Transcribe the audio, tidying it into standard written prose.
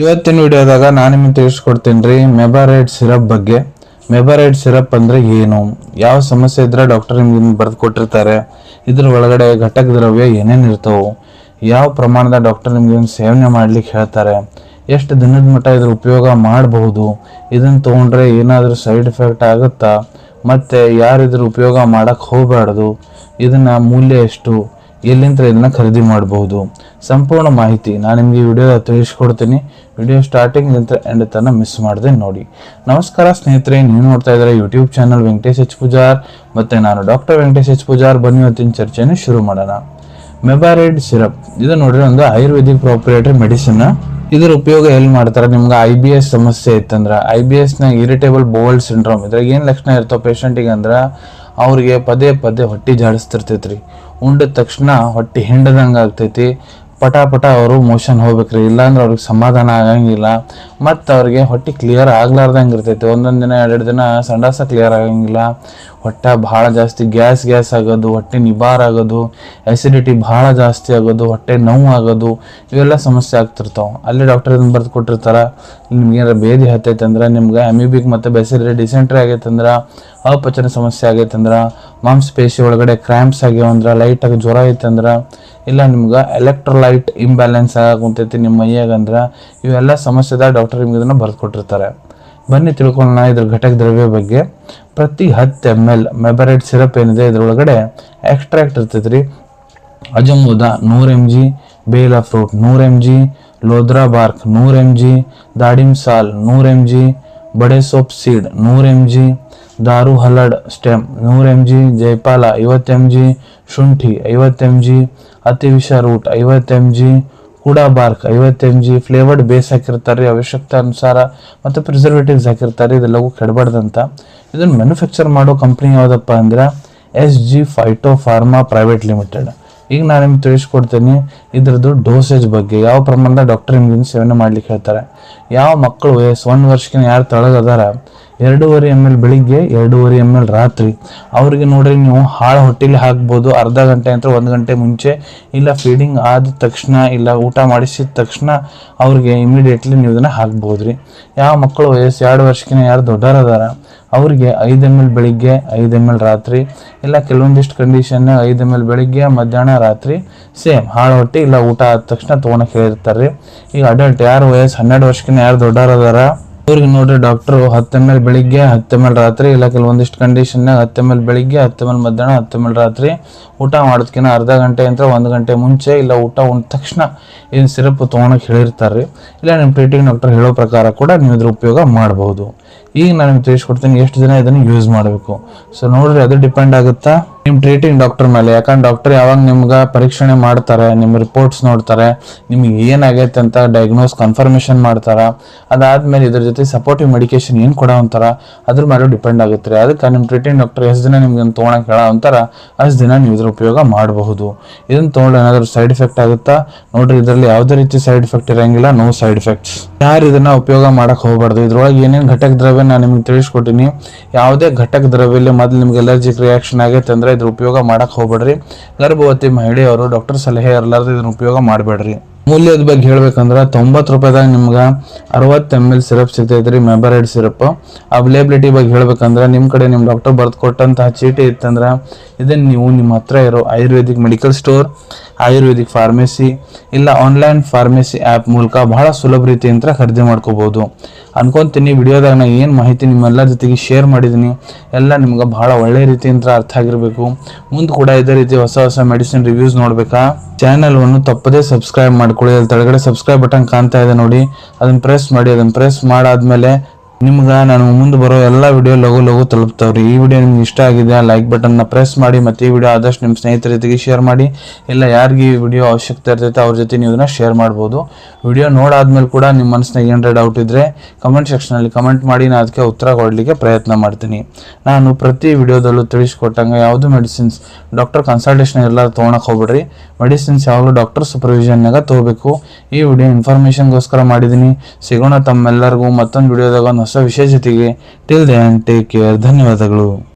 ಇವತ್ತಿನ ವಿಡಿಯೋದಾಗ ನಾನು ನಿಮಗೆ ತಿಳಿಸ್ಕೊಡ್ತೀನಿ ರೀ ಮೆಬಾರೈಡ್ ಸಿರಪ್ ಬಗ್ಗೆ. ಮೆಬಾರೈಡ್ ಸಿರಪ್ ಅಂದರೆ ಏನು, ಯಾವ ಸಮಸ್ಯೆ ಇದ್ರೆ ಡಾಕ್ಟರ್ ನಿಮ್ಗೆ ಬರೆದು ಕೊಟ್ಟಿರ್ತಾರೆ, ಇದ್ರ ಒಳಗಡೆ ಘಟಕ ದ್ರವ್ಯ ಏನೇನು ಇರ್ತವೆ, ಯಾವ ಪ್ರಮಾಣದ ಡಾಕ್ಟರ್ ನಿಮ್ಗೆ ಸೇವನೆ ಮಾಡ್ಲಿಕ್ಕೆ ಹೇಳ್ತಾರೆ, ಎಷ್ಟು ದಿನದ ಮಟ್ಟ ಇದ್ರ ಉಪಯೋಗ ಮಾಡಬಹುದು, ಇದನ್ನು ತೊಗೊಂಡ್ರೆ ಏನಾದರೂ ಸೈಡ್ ಎಫೆಕ್ಟ್ ಆಗುತ್ತಾ, ಮತ್ತು ಯಾರಿದ್ರ ಉಪಯೋಗ ಮಾಡೋಕ್ಕೆ ಹೋಗಬಾರ್ದು, ಇದನ್ನು ಮೂಲ್ಯ ಎಷ್ಟು, ಎಲ್ಲಿಂದ ಇದನ್ನ ಖರೀದಿ ಮಾಡಬಹುದು, ಸಂಪೂರ್ಣ ಮಾಹಿತಿ ನಾನು ನಿಮಗೆ ವಿಡಿಯೋ ತಿಳಿಸ್ಕೊಡ್ತೀನಿ. ವಿಡಿಯೋ ಸ್ಟಾರ್ಟಿಂಗ್ ಎಂಡ್ ತನಕ ಮಿಸ್ ಮಾಡದೆ ನೋಡಿ. ನಮಸ್ಕಾರ ಸ್ನೇಹಿತರೆ, ನೀವು ನೋಡ್ತಾ ಇದ್ದಾರೆ YouTube channel Venkatesh H Pujar, ಮತ್ತು ನಾನು ಡಾಕ್ಟರ್ ವೆಂಕಟೇಶ್ ಎಚ್ ಪೂಜಾರ್. ಬನ್ನಿ ಇವತ್ತಿನ ಚರ್ಚೆಯನ್ನು ಶುರು ಮಾಡೋಣ. ಮೆಬಾರೈಡ್ ಸಿರಪ್ ಇದು ನೋಡ್ರಿ ಒಂದು ಆಯುರ್ವೇದಿಕ್ ಪ್ರಾಪರೇಟರಿ ಮೆಡಿಸಿನ್. ಇದ್ರ ಉಪಯೋಗ ಎಲ್ಲಿ ಮಾಡ್ತಾರೆ, ನಿಮ್ಗೆ IBS ಸಮಸ್ಯೆ ಇತ್ತಂದ್ರೆ IBSನ ಇರಿಟೇಬಲ್ ಬೌಲ್ ಸಿಂಡ್ರೋಮ್, ಇದ್ರಾಗ ಏನು ಲಕ್ಷಣ ಇರ್ತಾವ ಪೇಷಂಟಿಗೆ ಅಂದ್ರೆ ಅವ್ರಿಗೆ ಪದೇ ಪದೇ ಹೊಟ್ಟೆ ಜಾಡಿಸ್ತಿರ್ತೈತ್ರಿ, ಉಂಡ ತಕ್ಷಣ ಹೊಟ್ಟೆ ಹಿಂಡದಂಗೆ ಆಗ್ತೈತಿ, ಪಟ ಅವರು ಮೋಷನ್ ಹೋಗ್ಬೇಕ್ರಿ, ಇಲ್ಲಾಂದ್ರೆ ಅವ್ರಿಗೆ ಸಮಾಧಾನ ಆಗಂಗಿಲ್ಲ, ಮತ್ತು ಅವ್ರಿಗೆ ಹೊಟ್ಟೆ ಕ್ಲಿಯರ್ ಆಗ್ಲಾರ್ದಂಗೆ ಇರ್ತೈತಿ. ಒಂದೊಂದು ದಿನ 2 ದಿನ ಸಂಡಾಸ ಕ್ಲಿಯರ್ ಆಗಂಗಿಲ್ಲ, ಹೊಟ್ಟೆ ಭಾಳ ಜಾಸ್ತಿ ಗ್ಯಾಸ್ ಆಗೋದು, ಹೊಟ್ಟೆ ನಿಬಾರ್ ಆಗೋದು, ಆ್ಯಸಿಡಿಟಿ ಭಾಳ ಜಾಸ್ತಿ ಆಗೋದು, ಹೊಟ್ಟೆ ನೋವು ಆಗೋದು, ಇವೆಲ್ಲ ಸಮಸ್ಯೆ ಆಗ್ತಿರ್ತಾವೆ. ಅಲ್ಲಿ ಡಾಕ್ಟರ್ ಇದನ್ನು ಬರೆದು ಕೊಟ್ಟಿರ್ತಾರೆ. ನಿಮ್ಗೇನಾರ ಬೇದಿ ಹತ್ತೈತೆ ಅಂದ್ರೆ, ನಿಮ್ಗೆ ಅಮೀಬಿಕ್ ಮತ್ತು ಬೆಸಿಲರಿ ಡಿಸೆಂಟ್ರಿ ಆಗೈತೆ ಅಂದ್ರೆ, ಅಪಚನ ಸಮಸ್ಯೆ ಆಗೈತೆ ಅಂದ್ರೆ, ಮಾಂಸಪೇಶಿ ಒಳಗಡೆ ಕ್ರ್ಯಾಂಪ್ಸ್ ಆಗ್ಯಾವಂದ್ರೆ, ಲೈಟಾಗಿ ಜ್ವರ ಐತಂದ್ರೆ, ಇಲ್ಲ ನಿಮ್ಗೆ ಎಲೆಕ್ಟ್ರೋಲೈಟ್ ಇಂಬ್ಯಾಲೆನ್ಸ್ ಆಗುಂತೈತಿ ನಿಮ್ಮ ಮೈಯಾಗಂದ್ರೆ, ಇವೆಲ್ಲ ಸಮಸ್ಯೆದಾಗ ಡಾಕ್ಟರ್ ನಿಮ್ಗೆ ಇದನ್ನು ಬರೆದು ಕೊಟ್ಟಿರ್ತಾರೆ. ಬನ್ನಿ ತಿಳ್ಕೊಳ್ಳೋಣ ಇದ್ರ ಘಟಕ ದ್ರವ್ಯ ಬಗ್ಗೆ. ಪ್ರತಿ 10 ml ಮೆಬಾರೈಡ್ ಸಿರಪ್ ಏನಿದೆ ಇದರೊಳಗಡೆ ಎಕ್ಸ್ಟ್ರಾಕ್ಟ್ ಇರ್ತೈತೆ ರೀ. ಅಜಮೂದ 100 mg, ಬೇಲ ಫ್ರೂಟ್ 100 mg, ಲೋದ್ರಾ ಬಾರ್ಕ್ 100 mg, ದಾಡಿಮ್ ಸಾಲ್ 100 mg, ಬಡೆ ಸೋಪ್ ಸೀಡ್ 100 mg, ದಾರು ಹಲಡ್ ಸ್ಟೆಮ್ 100 mg, ಜೈಪಾಲ 50 mg, ಶುಂಠಿ 50 mg, ಅತಿವಿಷ ರೂಟ್ 50 mg, ಕೂಡ ಬಾರ್ಕ್ 50 mg. ಫ್ಲೇವರ್ಡ್ ಬೇಸ್ ಹಾಕಿರ್ತಾರೆ, ಅವಶ್ಯಕತೆ ಅನುಸಾರ, ಮತ್ತು ಪ್ರಿಸರ್ವೇಟಿವ್ಸ್ ಹಾಕಿರ್ತಾರೆ, ಇದೆಲ್ಲವೂ ಕೆಡಬಾರ್ದಂತ. ಇದನ್ನು ಮ್ಯಾನುಫ್ಯಾಕ್ಚರ್ ಮಾಡೋ ಕಂಪ್ನಿ ಯಾವುದಪ್ಪ ಅಂದ್ರೆ SG phyto pharma private limited. ಈಗ ನಾನು ನಿಮ್ಗೆ ತಿಳಿಸ್ಕೊಡ್ತೀನಿ ಇದ್ರದ್ದು ಡೋಸೇಜ್ ಬಗ್ಗೆ, ಯಾವ ಪ್ರಮಾಣದ ಡಾಕ್ಟರ್ ನಿಮ್ಗೆ ಸೇವನೆ ಮಾಡ್ಲಿಕ್ಕೆ ಹೇಳ್ತಾರೆ. ಯಾವ ಮಕ್ಕಳು ವಯಸ್ಸು 1 ವರ್ಷಕ್ಕಿಂತ ಯಾರು ತಳಗದಾರ 2.5 ml ಬೆಳಿಗ್ಗೆ, 2.5 ml ರಾತ್ರಿ. ಅವ್ರಿಗೆ ನೋಡ್ರಿ ನೀವು ಹಾಳು ಹೊಟ್ಟೆಲಿ ಹಾಕ್ಬೋದು, ಅರ್ಧ ಗಂಟೆ ಅಂತ 1 ಗಂಟೆ ಮುಂಚೆ, ಇಲ್ಲ ಫೀಡಿಂಗ್ ಆದ ತಕ್ಷಣ, ಇಲ್ಲ ಊಟ ಮಾಡಿಸಿದ ತಕ್ಷಣ ಅವ್ರಿಗೆ ಇಮಿಡಿಯೇಟ್ಲಿ ನೀವು ಇದನ್ನು ಹಾಕ್ಬೋದು ರೀ. ಯಾವ ಮಕ್ಕಳು ವಯಸ್ಸು 2 ವರ್ಷಕ್ಕಿಂತ ಯಾರು ದೊಡ್ಡವರದಾರ ಅವ್ರಿಗೆ 5 ml ಬೆಳಿಗ್ಗೆ, 5 ml ರಾತ್ರಿ, ಇಲ್ಲ ಕೆಲವೊಂದಿಷ್ಟು ಕಂಡೀಷನ್ 5 ml ಬೆಳಿಗ್ಗೆ, ಮಧ್ಯಾಹ್ನ, ರಾತ್ರಿ, ಸೇಮ್ ಹಾಳು ಹೊಟ್ಟೆ ಇಲ್ಲ ಊಟ ಆದ ತಕ್ಷಣ ತೊಗೊಳಕ್ಕೆ ಹೇಳಿರ್ತಾರೆ ರೀ. ಈಗ ಅಡಲ್ಟ್ ಯಾರು ವಯಸ್ಸು 12 ವರ್ಷಕ್ಕಿಂತ ಯಾರು ದೊಡ್ಡವರದಾರ ಅವ್ರಿಗೆ ನೋಡ್ರಿ ಡಾಕ್ಟ್ರು 10 ml ಬೆಳಿಗ್ಗೆ, 10 ml ರಾತ್ರಿ, ಇಲ್ಲ ಕೆಲವೊಂದಿಷ್ಟು ಕಂಡೀಷನ್ನಾಗ 10 ml ಬೆಳಿಗ್ಗೆ, 10 ml ಮಧ್ಯಾಹ್ನ, 10 ml ರಾತ್ರಿ, ಊಟ ಮಾಡೋದಕ್ಕಿಂತ ಅರ್ಧ ಗಂಟೆ ಅಂತ 1 ಗಂಟೆ ಮುಂಚೆ, ಇಲ್ಲ ಊಟ ಉಂಡ ತಕ್ಷಣ ಇದನ್ನು ಸಿರಪ್ ತೊಗೊಳಕ್ಕೆ ಹೇಳಿರ್ತಾರೆ. ಇಲ್ಲ ನಿಮ್ಮ ಟ್ರೀಟಿಂಗ್ ಡಾಕ್ಟರ್ ಹೇಳೋ ಪ್ರಕಾರ ಕೂಡ ನೀವು ಇದ್ರ ಉಪಯೋಗ ಮಾಡಬಹುದು. ಈಗ ನಾನು ನಿಮ್ಗೆ ತಿಳಿಸ್ಕೊಡ್ತೀನಿ ಎಷ್ಟು ದಿನ ಇದನ್ನು ಯೂಸ್ ಮಾಡಬೇಕು. ಸೊ ನೋಡ್ರಿ ಅದು ಡಿಪೆಂಡ್ ಆಗುತ್ತಾ ನಿಮ್ಮ ಟ್ರೀಟಿಂಗ್ ಡಾಕ್ಟರ್ ಮೇಲೆ. ಯಾಕಂದ್ರೆ ಡಾಕ್ಟರ್ ಯಾವಾಗ ನಿಮ್ಗೆ ಪರೀಕ್ಷಣೆ ಮಾಡ್ತಾರೆ, ನಿಮ್ಮ ರಿಪೋರ್ಟ್ಸ್ ನೋಡ್ತಾರೆ, ನಿಮ್ಗೆ ಏನಾಗೈತೆ ಅಂತ ಡಯಾಗ್ನೋಸ್ ಕನ್ಫರ್ಮೇಷನ್ ಮಾಡ್ತಾರೆ. ಅದಾದ್ಮೇಲೆ ಇದ್ರ ಜೊತೆ ಸಪೋರ್ಟಿವ್ ಮೆಡಿಕೇಶನ್ ಏನು ಕೊಡೋ ಅಂತಾರ ಅದ್ರ ಮೇಲೆ ಡಿಪೆಂಡ್ ಆಗುತ್ತೆ ರೀ. ಅದಕ್ಕೆ ನಿಮ್ಮ ಟ್ರೀಟಿಂಗ್ ಡಾಕ್ಟರ್ ಎಷ್ಟು ದಿನ ನಿಮ್ಗೆ ತೊಗೊಳಕ್ಕೆ ಹೇಳೋ ಅಂತಾರ ಅಷ್ಟು ದಿನ ನೀವು ಇದ್ರ ಉಪಯೋಗ ಮಾಡಬಹುದು. ಇದನ್ನು ತೊಗೊಂಡ್ರೆ ಏನಾದರೂ ಸೈಡ್ ಎಫೆಕ್ಟ್ ಆಗುತ್ತಾ ನೋಡ್ರಿ, ಇದರಲ್ಲಿ ಯಾವುದೇ ರೀತಿ ಸೈಡ್ ಎಫೆಕ್ಟ್ ಇರಂಗಿಲ್ಲ, ನೋ ಸೈಡ್ ಎಫೆಕ್ಟ್ಸ್. ಯಾರು ಇದನ್ನ ಉಪಯೋಗ ಮಾಡಕ್ ಹೋಗಬಾರ್ದು. ಇದ್ರೊಳಗೆ ಏನೇನು ಘಟಕ ದ್ರವ್ಯ ನಾನು ನಿಮ್ಗೆ ತಿಳಿಸ್ಕೊಟ್ಟಿನಿ. ಯಾವುದೇ ಘಟಕ ದ್ರವ್ಯಲ್ಲಿ ಮೊದಲು ನಿಮ್ಗೆ ಎಲರ್ಜಿಕ್ ರಿಯಾಕ್ಷನ್ ಆಗೈತೆ ಅಂದ್ರೆ ಇದ್ರ ಉಪಯೋಗ ಮಾಡಕ್ ಹೋಗ್ಬೇಡ್ರಿ. ಗರ್ಭವತಿ ಮಹಿಳೆಯವರು ಡಾಕ್ಟರ್ ಸಲಹೆ ಇರಲಾರ್ದು ಇದನ್ನ ಉಪಯೋಗ ಮಾಡಬೇಡ್ರಿ. ಮೂಲ್ಯದ ಬಗ್ಗೆ ಹೇಳ್ಬೇಕಂದ್ರೆ 90 ರೂಪಾಯಿದಾಗ ನಿಮ್ಗೆ 60 ml ಸಿರಪ್ ಸಿಗ್ತೈತ್ರಿ ಮೆಬಾರೈಡ್ ಸಿರಪ್. ಅವೈಲೇಬಿಲಿಟಿ ಬಗ್ಗೆ ಹೇಳ್ಬೇಕಂದ್ರೆ ನಿಮ್ಮ ಕಡೆ ನಿಮ್ಮ ಡಾಕ್ಟರ್ ಬರೆದು ಕೊಟ್ಟಂತಹ ಚೀಟಿ ಇತ್ತಂದ್ರೆ ಇದನ್ನು ನೀವು ನಿಮ್ಮ ಹತ್ರ ಇರೋ Ayurvedic medical store, Ayurvedic pharmacy, ಇಲ್ಲ ಆನ್ಲೈನ್ ಫಾರ್ಮೆಸಿ ಆ್ಯಪ್ ಮೂಲಕ ಬಹಳ ಸುಲಭ ರೀತಿಯಿಂದ ಖರೀದಿ ಮಾಡ್ಕೋಬಹುದು ಅನ್ಕೊಂತೀನಿ. ವಿಡಿಯೋದಾಗ ನಾನು ಏನು ಮಾಹಿತಿ ನಿಮ್ಮೆಲ್ಲ ಜೊತೆಗೆ ಶೇರ್ ಮಾಡಿದ್ದೀನಿ ಎಲ್ಲ ನಿಮ್ಗೆ ಬಹಳ ಒಳ್ಳೆ ರೀತಿಯಿಂದ ಅರ್ಥ ಆಗಿರಬೇಕು. ಮುಂದೆ ಕೂಡ ಇದೇ ರೀತಿ ಹೊಸ ಮೆಡಿಸಿನ್ ರಿವ್ಯೂಸ್ ನೋಡ್ಬೇಕಾ ಚಾನಲ್ವನ್ನು ತಪ್ಪದೇ ಸಬ್ಸ್ಕ್ರೈಬ್ ಮಾಡ್ಕೊಳ್ಳಿ. ಅಲ್ಲಿ ಕೆಳಗಡೆ ಸಬ್ಸ್ಕ್ರೈಬ್ ಬಟನ್ ಕಾಣ್ತಾ ಇದೆ ನೋಡಿ, ಅದನ್ನು ಪ್ರೆಸ್ ಮಾಡಿ. ಅದನ್ನು ಪ್ರೆಸ್ ಮಾಡಾದ್ಮೇಲೆ ನಿಮ್ಗೆ ನಾನು ಮುಂದೆ ಬರೋ ಎಲ್ಲ ವಿಡಿಯೋ ಲಘು ತಲುಪ್ತಾವ್ರಿ. ಈ ವಿಡಿಯೋ ನಿಮ್ಗೆ ಇಷ್ಟ ಆಗಿದೆ ಲೈಕ್ ಬಟನ್ನ ಪ್ರೆಸ್ ಮಾಡಿ, ಮತ್ತು ಈ ವಿಡಿಯೋ ಆದಷ್ಟು ನಿಮ್ಮ ಸ್ನೇಹಿತರ ಜೊತೆಗೆ ಶೇರ್ ಮಾಡಿ. ಇಲ್ಲ ಯಾರಿಗೆ ಈ ವಿಡಿಯೋ ಅವಶ್ಯಕತೆ ಇರ್ತೈತೆ ಅವ್ರ ಜೊತೆ ನೀವು ಇದನ್ನ ಶೇರ್ ಮಾಡ್ಬೋದು. ವಿಡಿಯೋ ನೋಡಾದ್ಮೇಲೆ ಕೂಡ ನಿಮ್ಮ ಮನಸ್ಸಿನಾಗ ಏನಾರ ಡೌಟ್ ಇದ್ದರೆ ಕಮೆಂಟ್ ಸೆಕ್ಷನಲ್ಲಿ ಕಮೆಂಟ್ ಮಾಡಿ, ನಾನು ಅದಕ್ಕೆ ಉತ್ತರ ಕೊಡಲಿಕ್ಕೆ ಪ್ರಯತ್ನ ಮಾಡ್ತೀನಿ. ನಾನು ಪ್ರತಿ ವಿಡಿಯೋದಲ್ಲೂ ತಿಳಿಸ್ಕೊಟ್ಟಂಗೆ ಯಾವುದು ಮೆಡಿಸಿನ್ಸ್ ಡಾಕ್ಟರ್ ಕನ್ಸಲ್ಟೇಷನ್ ಎಲ್ಲ ತೊಗೊಳಕ್ಕೆ ಹೋಗ್ಬಿಡ್ರಿ. ಮೆಡಿಸಿನ್ಸ್ ಯಾವಾಗಲೂ ಡಾಕ್ಟರ್ ಸೂಪರ್ವಿಷನ್ನಾಗ ತೊಗೋಬೇಕು. ಈ ವಿಡಿಯೋ ಇನ್ಫಾರ್ಮೇಷನ್ಗೋಸ್ಕರ ಮಾಡಿದ್ದೀನಿ. ಸಿಗೋಣ ತಮ್ಮೆಲ್ಲರಿಗೂ ಮತ್ತೊಂದು ವಿಡಿಯೋದಾಗ ಒಂದು ಹೊಸ ವಿಷಯ ಜೊತೆಗೆ. Till then take care. ಧನ್ಯವಾದಗಳು.